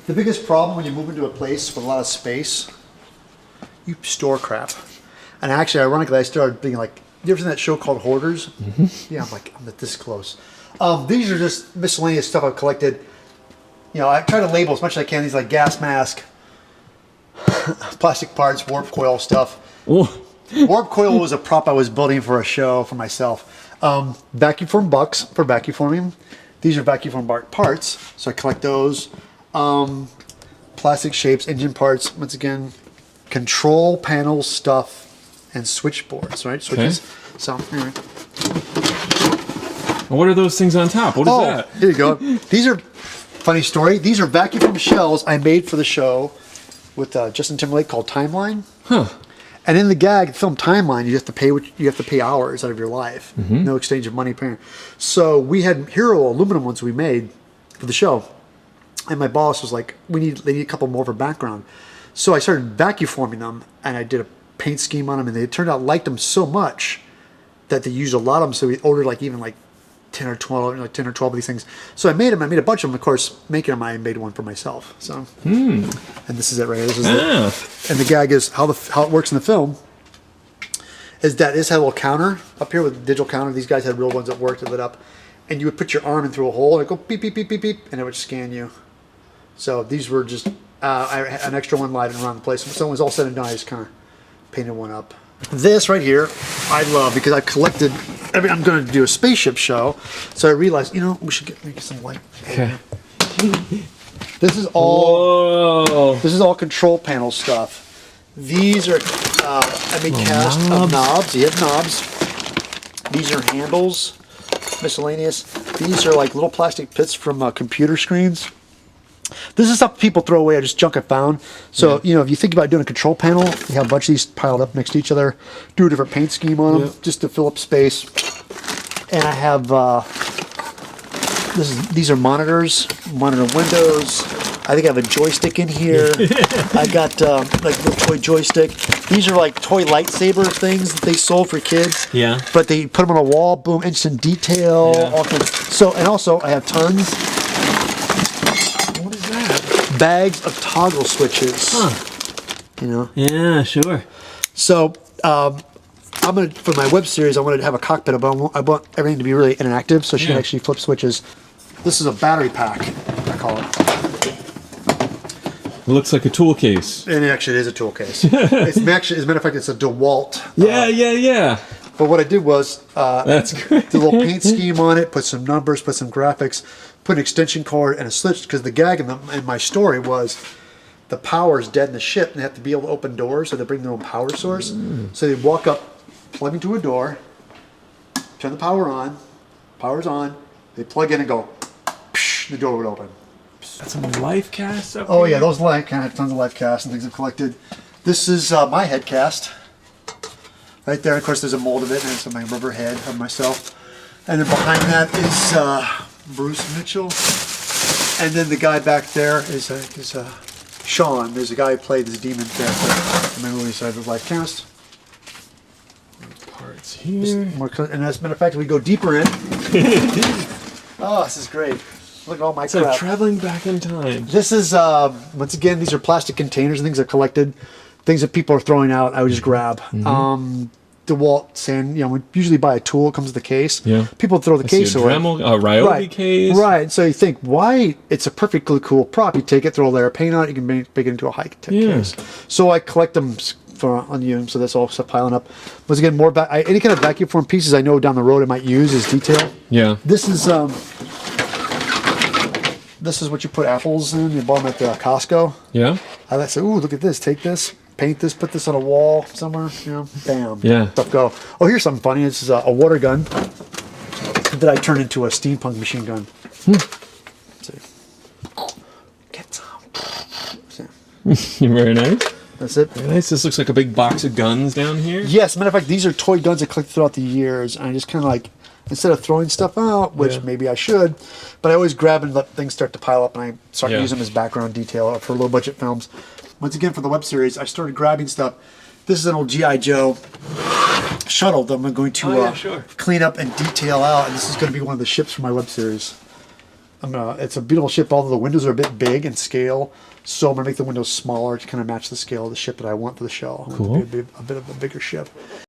The biggest problem when you move into a place with a lot of space, you store crap. And actually, ironically, I started being like, you ever seen that show called Hoarders? Mm-hmm. Yeah, I'm this close. These are just miscellaneous stuff I've collected. You know, I try to label as much as I can. These like gas mask, plastic parts, warp coil stuff. Ooh. Warp coil was a prop I was building for a show for myself. Vacuum form bucks for vacuum forming. These are vacuum form parts, so I collect those. Plastic shapes, engine parts. Once again, control panel stuff and switchboards, right? Switches. Okay. So, anyway. What are those things on top? What is that? Here you go. These are, funny story, these are vacuum form shells I made for the show with Justin Timberlake called Timeline. Huh. And in the gag film Timeline, you have to pay hours out of your life. Mm-hmm. No exchange of money. So we had Hero aluminum ones we made for the show, and my boss was like, they need a couple more for background. So I started vacuum forming them, and I did a paint scheme on them, and they turned out liked them so much that they used a lot of them. So we ordered like 10 or 12 of these things. So I made them. I made a bunch of them. Of course, making them, I made one for myself. So, and this is it right here. This is it. And the gag is how it works in the film is that this had a little counter up here with a digital counter. These guys had real ones that worked that lit up, and you would put your arm in through a hole and it'd go beep beep beep beep beep, and it would scan you. So these were just I had an extra one lighting around the place. When someone was all said and done, I just kind of painted one up. This right here, I love because I've collected. I'm going to do a spaceship show, so I realized, we should make some light. Okay. This is all. Whoa. This is all control panel stuff. These are I made cast of knobs. You have knobs. These are handles, miscellaneous. These are like little plastic pits from computer screens. This is stuff people throw away, just junk I found. So, if you think about doing a control panel, you have a bunch of these piled up next to each other. Do a different paint scheme on them, just to fill up space. And I have, these are monitors, monitor windows. I think I have a joystick in here. I got, like a little toy joystick. These are like toy lightsaber things that they sold for kids. Yeah. But they put them on a wall, boom, instant detail. Yeah. All kinds. So, and also, I have tons. Bags of toggle switches. Huh. Yeah, sure. So I'm gonna, for my web series, I wanted to have a cockpit, but I want everything to be really interactive, so she can actually flip switches. This is a battery pack, I call it. It looks like a tool case. And it actually is a tool case. It's actually, as a matter of fact, it's a DeWalt. Yeah. But what I did was that's great. Did a little paint scheme on it, put some numbers, put some graphics, put an extension cord and a switch, because the gag in my story was the power is dead in the ship and they have to be able to open doors, so they bring their own power source. So they walk up, plug into a door, turn the power on, power's on, they plug in and go, psh, the door would open. That's some life casts up here? Yeah, those life casts, tons of life casts and things I've collected. This is my head cast. Right there, of course, there's a mold of it, and it's my rubber head of myself. And then behind that is Bruce Mitchell. And then the guy back there is Sean. There's a guy who played this demon character in my movie, so I have a life cast. Parts here. And as a matter of fact, we go deeper in. Oh, this is great. Look at all my crap. So traveling back in time. This is, once again, these are plastic containers and things I've collected. Things that people are throwing out, I would just grab. DeWalt saying, we usually buy a tool, it comes with the case. Yeah. People throw the case away. Ryobi case. Right. So you think, why? It's a perfectly cool prop. You take it, throw a layer of paint on it, you can make it into a high-tech case. So I collect them on you, so that's all stuff piling up. Once again, more any kind of vacuum form pieces I know down the road I might use as detail. Yeah. This is what you put apples in. You bought them at the Costco. Yeah. I say, ooh, look at this. Take this. Paint this, put this on a wall somewhere, bam, stuff go. Oh, here's something funny. This is a water gun that I turned into a steampunk machine gun. Let's see. Get some. Very nice. That's it. Very nice. This looks like a big box of guns down here. Yes, matter of fact, these are toy guns I collected throughout the years, and I just kind of like, instead of throwing stuff out, which maybe I should, but I always grab and let things start to pile up, and I start using them as background detail for low budget films. Once again, for the web series, I started grabbing stuff. This is an old G.I. Joe shuttle that I'm going to clean up and detail out, and this is going to be one of the ships for my web series. It's a beautiful ship, although the windows are a bit big in scale. So I'm gonna make the windows smaller to kind of match the scale of the ship that I want for the show. I want it to be a bit of a bigger ship.